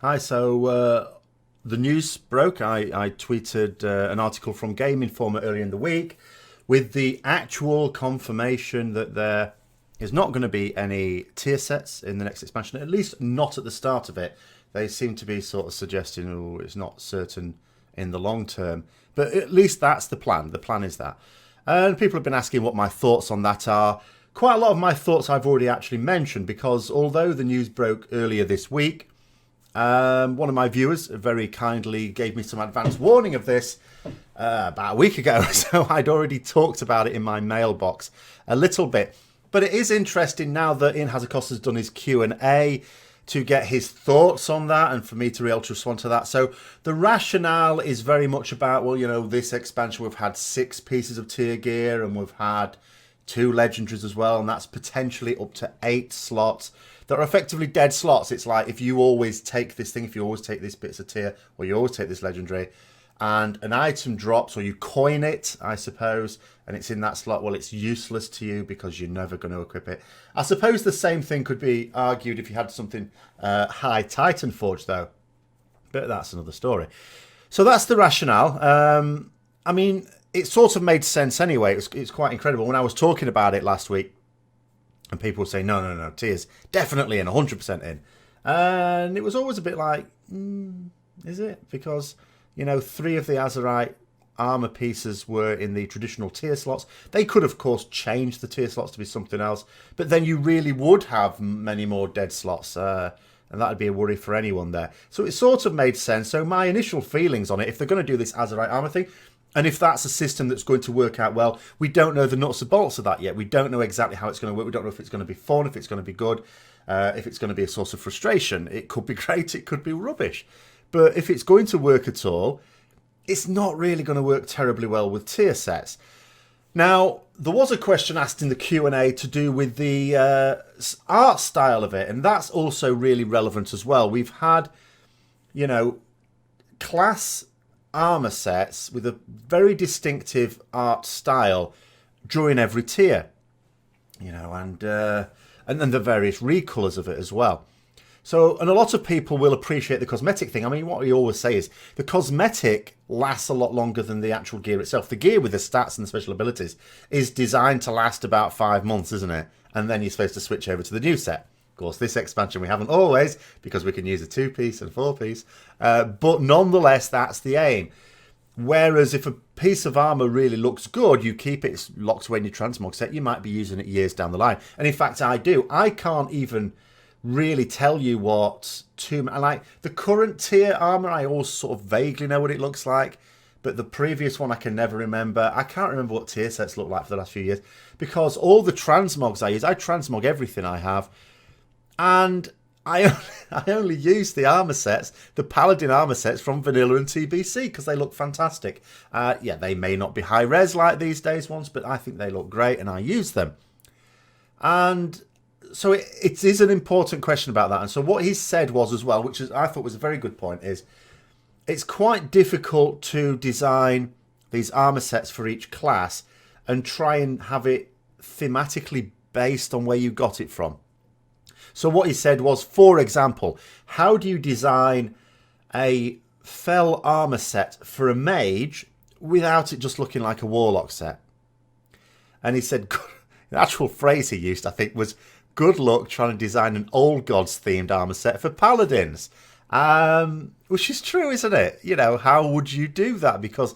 Hi, so the news broke. I tweeted an article from Game Informer earlier in the week with the actual confirmation that there is not going to be any tier sets in the next expansion, at least not at the start of it. They seem to be sort of suggesting, oh, it's not certain in the long term. But at least that's the plan. The plan is that. And people have been asking what my thoughts on that are. Quite a lot of my thoughts I've already actually mentioned, because although the news broke earlier this week, one of my viewers very kindly gave me some advance warning of this about a week ago, so I'd already talked about it in my mailbox a little bit. But it is interesting now that Ian Hazakost has done his Q&A to get his thoughts on that and for me to be able to respond to that. So the rationale is very much about, well, you know, this expansion we've had 6 pieces of tier gear and we've had 2 legendaries as well, and that's potentially up to 8 slots that are effectively dead slots. It's like if you always take this thing, if you always take this bits of tier, or you always take this legendary, and an item drops, or you coin it, I suppose, and it's in that slot, well, it's useless to you because you're never going to equip it. I suppose the same thing could be argued if you had something high Titan Forge, though. But that's another story. So that's the rationale. I mean, it sort of made sense anyway. It's quite incredible. When I was talking about it last week, and people would say, no, tier's definitely in, 100% in. And it was always a bit like, is it? Because, you know, 3 of the Azerite armor pieces were in the traditional tier slots. They could, of course, change the tier slots to be something else. But then you really would have many more dead slots. And that would be a worry for anyone there. So it sort of made sense. So my initial feelings on it, if they're going to do this Azerite armor thing, and if that's a system that's going to work out well, we don't know the nuts and bolts of that yet. We don't know exactly how it's going to work. We don't know if it's going to be fun, if it's going to be good, if it's going to be a source of frustration. It could be great, it could be rubbish. But if it's going to work at all, it's not really going to work terribly well with tier sets. Now, there was a question asked in the Q&A to do with the art style of it, and that's also really relevant as well. We've had, you know, class armor sets with a very distinctive art style during every tier, you know, and then the various recolors of it as well. So, and a lot of people will appreciate the cosmetic thing. I mean, what we always say is the cosmetic lasts a lot longer than the actual gear itself. The gear with the stats and the special abilities is designed to last about 5 months, isn't it? And then you're supposed to switch over to the new set. Of course, this expansion we haven't always, because we can use a 2-piece and 4-piece. But nonetheless, that's the aim. Whereas if a piece of armor really looks good, you keep it locked away in your transmog set, you might be using it years down the line. And in fact, I do. I can't even really tell you what like the current tier armor, I always sort of vaguely know what it looks like. But the previous one I can never remember. I can't remember what tier sets look like for the last few years. Because all the transmogs I transmog everything I have. And I only use the armor sets, the Paladin armor sets from Vanilla and TBC, because they look fantastic. Yeah, they may not be high res like these days ones, but I think they look great and I use them. And so it is an important question about that. And so what he said was as well, which is, I thought was a very good point, is it's quite difficult to design these armor sets for each class and try and have it thematically based on where you got it from. So what he said was, for example, how do you design a fell armor set for a mage without it just looking like a warlock set? And he said, the actual phrase he used, I think, was, good luck trying to design an old gods themed armor set for paladins. Which is true, isn't it? You know, how would you do that? Because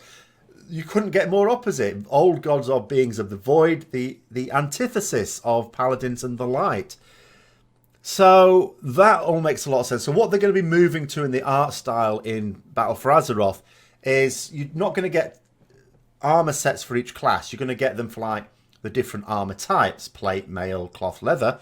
you couldn't get more opposite. Old gods are beings of the void, the antithesis of paladins and the light. So that all makes a lot of sense. So what they're going to be moving to in the art style in Battle for Azeroth is you're not going to get armor sets for each class. You're going to get them for like the different armor types, plate, mail, cloth, leather.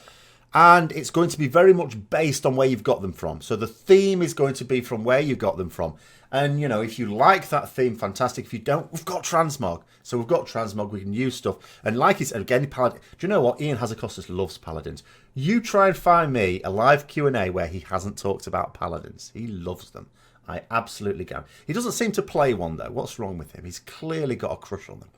And it's going to be very much based on where you've got them from. So the theme is going to be from where you got them from. And, you know, if you like that theme, fantastic. If you don't, we've got transmog. So we've got transmog, we can use stuff. And like he said, again, Paladin. Do you know what? Ian Hazakost loves paladins. You try and find me a live Q&A where he hasn't talked about paladins. He loves them. I absolutely can. He doesn't seem to play one, though. What's wrong with him? He's clearly got a crush on them.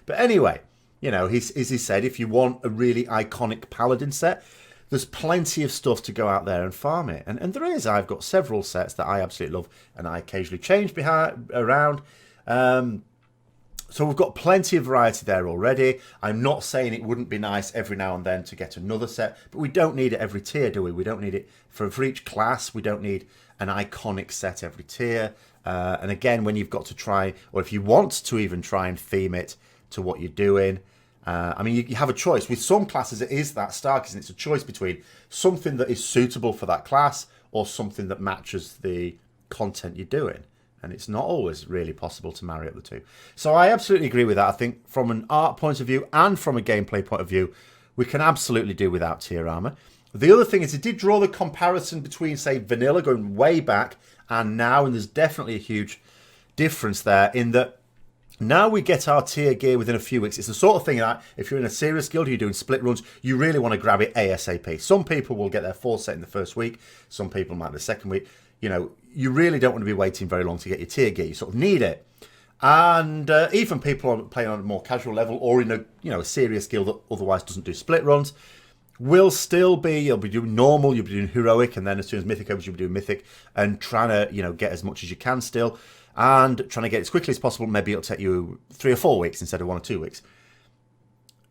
But anyway, you know, as he said, if you want a really iconic paladin set, there's plenty of stuff to go out there and farm it. And there is. I've got several sets that I absolutely love, and I occasionally change around. So we've got plenty of variety there already. I'm not saying it wouldn't be nice every now and then to get another set, but we don't need it every tier, do we? We don't need it for each class. We don't need an iconic set every tier. And again, when you've got to try, or if you want to even try and theme it to what you're doing, I mean, you have a choice. With some classes, it is that stark, isn't it? It's a choice between something that is suitable for that class or something that matches the content you're doing. And it's not always really possible to marry up the two. So I absolutely agree with that. I think from an art point of view and from a gameplay point of view, we can absolutely do without tier armor. The other thing is it did draw the comparison between, say, vanilla going way back and now, and there's definitely a huge difference there in that now we get our tier gear within a few weeks. It's the sort of thing that if you're in a serious guild, you're doing split runs, you really want to grab it ASAP. Some people will get their full set in the first week. Some people might the second week. You know, you really don't want to be waiting very long to get your tier gear. You sort of need it. And even people playing on a more casual level or in a serious guild that otherwise doesn't do split runs will still be, you'll be doing normal, you'll be doing heroic, and then as soon as mythic opens, you'll be doing mythic and trying to, get as much as you can still and trying to get as quickly as possible. Maybe it'll take you 3 or 4 weeks instead of 1 or 2 weeks.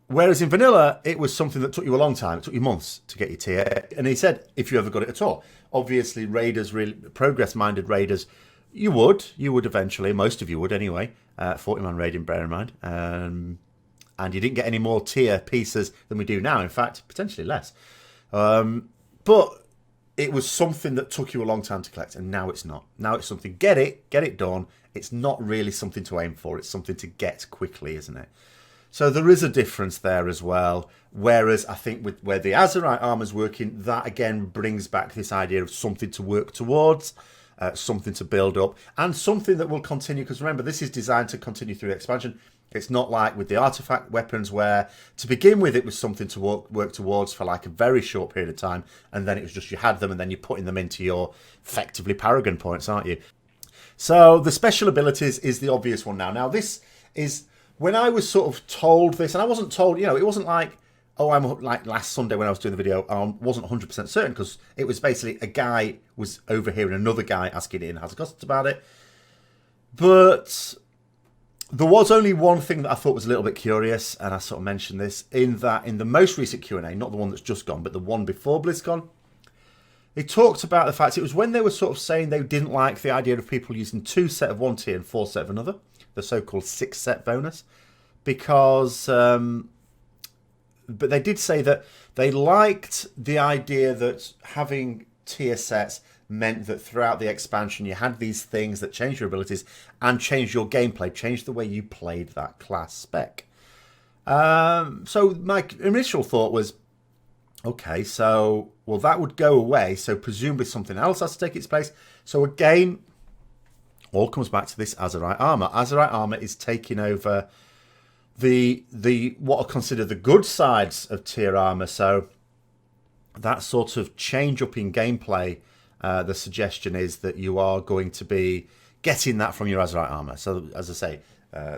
Whereas in vanilla, it was something that took you a long time. It took you months to get your tier. And he said, if you ever got it at all. Obviously, raiders, really progress-minded raiders, you would eventually. Most of you would anyway. 40-man raiding, bear in mind. And you didn't get any more tier pieces than we do now. In fact, potentially less. But it was something that took you a long time to collect, and now it's not. Now it's something, get it done. It's not really something to aim for. It's something to get quickly, isn't it? So there is a difference there as well. Whereas I think with where the Azerite armor's working, that again brings back this idea of something to work towards, something to build up, and something that will continue. Because remember, this is designed to continue through expansion. It's not like with the artifact weapons where to begin with it was something to work towards for like a very short period of time, and then it was just you had them and then you're putting them into your effectively paragon points, aren't you? So the special abilities is the obvious one now. Now this is, when I was sort of told this, and I wasn't told, it wasn't like, I'm like last Sunday when I was doing the video, I wasn't 100% certain because it was basically a guy was overhearing another guy asking in Azeroth about it. But there was only one thing that I thought was a little bit curious, and I sort of mentioned this, in that in the most recent Q&A, not the one that's just gone, but the one before BlizzCon, they talked about the fact it was when they were sort of saying they didn't like the idea of people using 2 set of one tier and 4 set of another, the so-called 6 set bonus, because but they did say that they liked the idea that having tier sets meant that throughout the expansion you had these things that changed your abilities and changed your gameplay, changed the way you played that class spec. So my initial thought was, okay, so, well, that would go away, so presumably something else has to take its place. So again, all comes back to this Azerite armor. Azerite armor is taking over the what are considered the good sides of tier armor. So that sort of change up in gameplay, the suggestion is that you are going to be getting that from your Azerite armor. So as I say,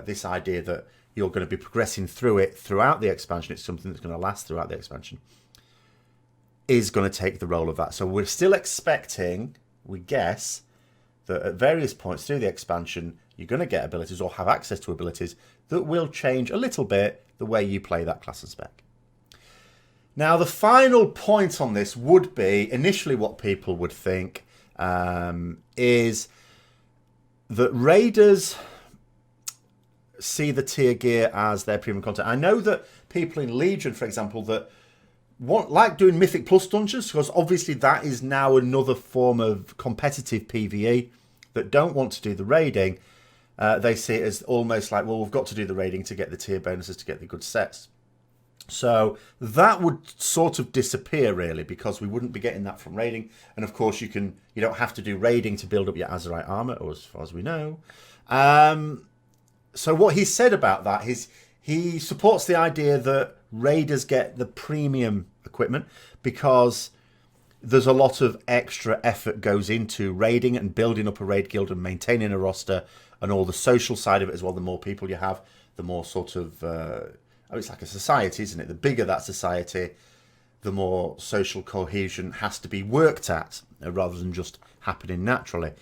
this idea that you're going to be progressing through it throughout the expansion, it's something that's going to last throughout the expansion, is going to take the role of that. So we're still expecting, we guess, that at various points through the expansion, you're going to get abilities or have access to abilities that will change a little bit the way you play that class and spec. Now, the final point on this would be, initially what people would think, is that raiders see the tier gear as their premium content. I know that people in Legion, for example, that like doing Mythic Plus dungeons, because obviously that is now another form of competitive PvE, that don't want to do the raiding. They see it as almost like, well, we've got to do the raiding to get the tier bonuses, to get the good sets. So that would sort of disappear, really, because we wouldn't be getting that from raiding. And of course, you don't have to do raiding to build up your Azerite armor, or as far as we know. So what he said about that is he supports the idea that raiders get the premium equipment because there's a lot of extra effort goes into raiding and building up a raid guild and maintaining a roster and all the social side of it as well. The more people you have, the more sort of it's like a society, isn't it? The bigger that society, the more social cohesion has to be worked at rather than just happening naturally.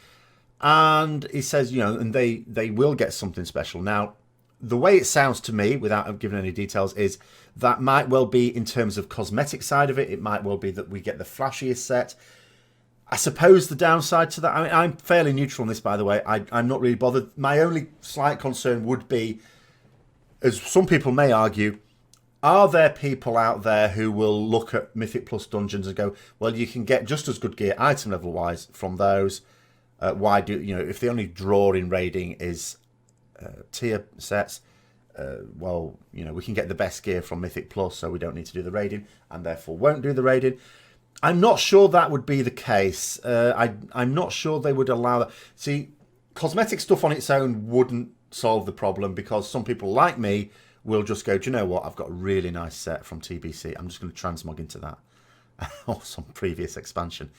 And he says, and they will get something special. Now, the way it sounds to me, without giving any details, is that might well be in terms of cosmetic side of it. It might well be that we get the flashiest set. I suppose the downside to that, I mean, I'm fairly neutral on this, by the way. I'm not really bothered. My only slight concern would be, as some people may argue, are there people out there who will look at Mythic Plus dungeons and go, well, you can get just as good gear item level wise from those. Why do, if the only draw in raiding is tier sets, we can get the best gear from Mythic Plus, so we don't need to do the raiding, and therefore won't do the raiding. I'm not sure that would be the case. I'm not sure they would allow that. See, cosmetic stuff on its own wouldn't solve the problem, because some people like me will just go, do you know what, I've got a really nice set from TBC, I'm just going to transmog into that, or some previous expansion.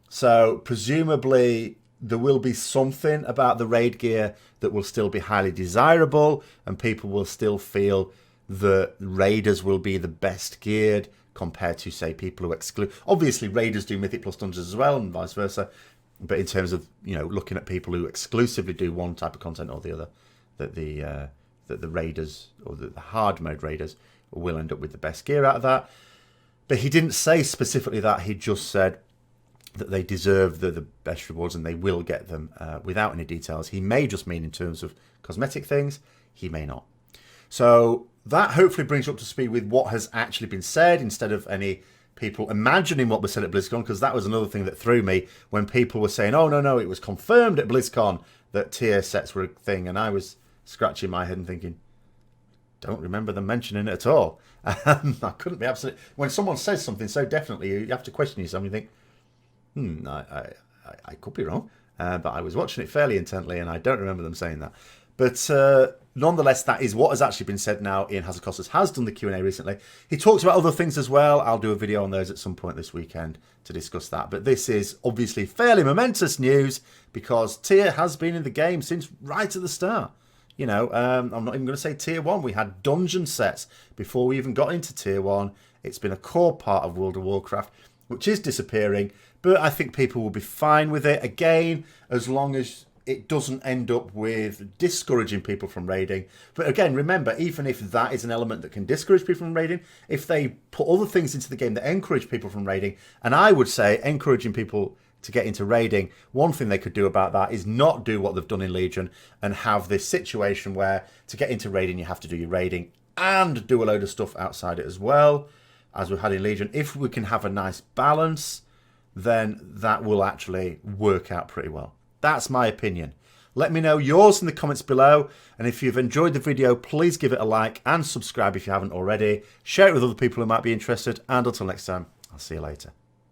So presumably there will be something about the raid gear that will still be highly desirable, and people will still feel that raiders will be the best geared compared to, say, people who exclude. Obviously, raiders do Mythic Plus dungeons as well, and vice versa. But in terms of looking at people who exclusively do one type of content or the other, that the raiders, or the hard mode raiders, will end up with the best gear out of that. But he didn't say specifically that. He just said that they deserve the best rewards and they will get them without any details. He may just mean in terms of cosmetic things. He may not. So that hopefully brings you up to speed with what has actually been said, instead of any people imagining what was said at BlizzCon, because that was another thing that threw me when people were saying, oh, no, it was confirmed at BlizzCon that tier sets were a thing. And I was scratching my head and thinking, don't remember them mentioning it at all. I couldn't be absolute. When someone says something so definitely, you have to question yourself and you think, I could be wrong, but I was watching it fairly intently and I don't remember them saying that. But nonetheless, that is what has actually been said now. Ian Hazzikostas has done the Q&A recently. He talks about other things as well. I'll do a video on those at some point this weekend to discuss that. But this is obviously fairly momentous news, because tier has been in the game since right at the start. I'm not even going to say tier 1. We had dungeon sets before we even got into tier 1. It's been a core part of World of Warcraft, which is disappearing. But I think people will be fine with it, again, as long as it doesn't end up with discouraging people from raiding. But again, remember, even if that is an element that can discourage people from raiding, if they put other things into the game that encourage people from raiding, and I would say encouraging people to get into raiding, one thing they could do about that is not do what they've done in Legion and have this situation where to get into raiding you have to do your raiding and do a load of stuff outside it as well, as we've had in Legion. If we can have a nice balance, then that will actually work out pretty well. That's my opinion. Let me know yours in the comments below, and if you've enjoyed the video, please give it a like and subscribe if you haven't already. Share it with other people who might be interested, and until next time, I'll see you later.